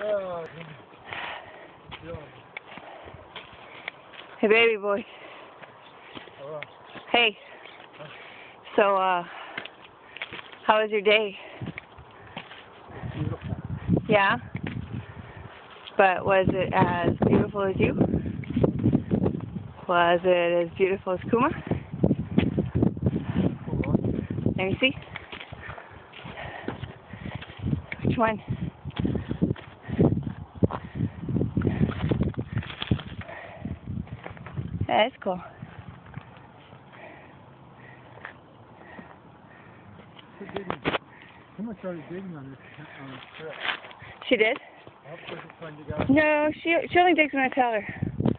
Yeah. Yeah. Hey, baby boy. Hey. So, how was your day? Beautiful. Yeah? But was it as beautiful as you? Was it as beautiful as Kuma? Let me see. Which one? Yeah, that's cool. Someone started digging on this trip. She did? No, she only digs when I tell her.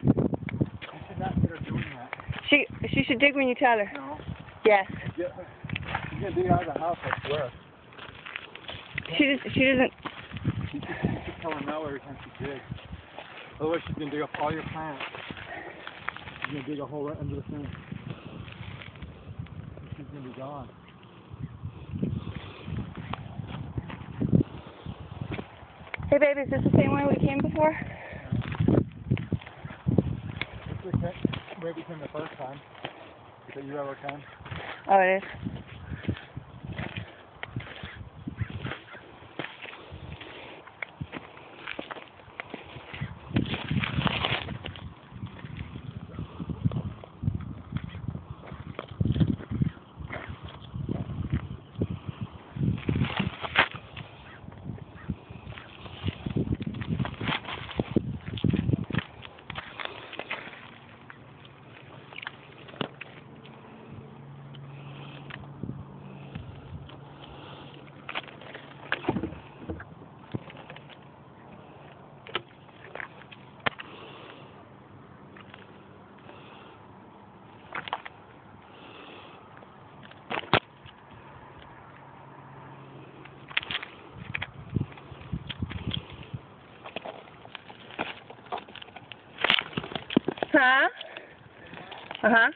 You should not get her doing that. She should dig when you tell her. No. Yes. She's gonna dig out of the house, I swear. She doesn't. You should tell her no every time she digs. Otherwise she's gonna dig up all your plants. She's gonna dig a hole right under the fence. And she's gonna be gone. Hey baby, is this the same way we came before? This is where we came the first time that you ever came. Oh, it is. Huh? Uh-huh.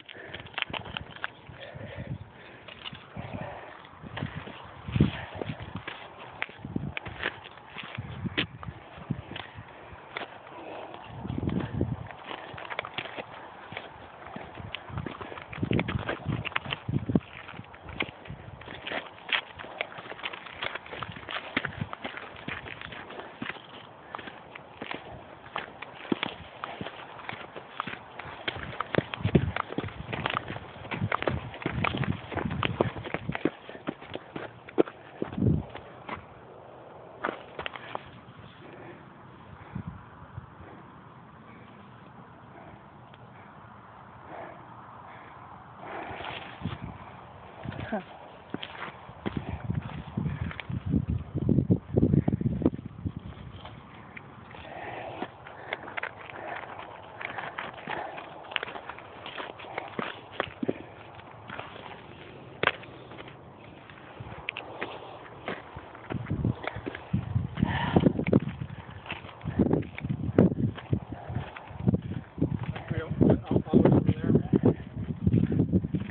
Huh.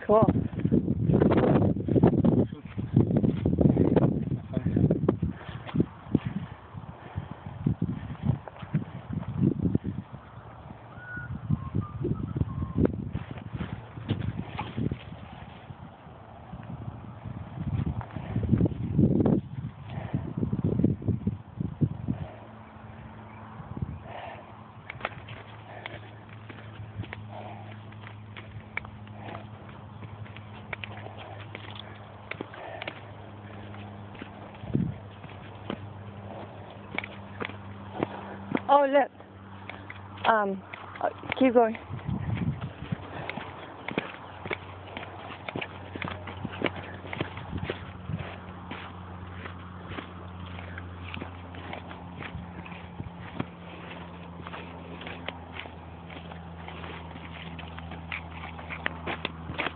Cool. Oh, look. Keep going.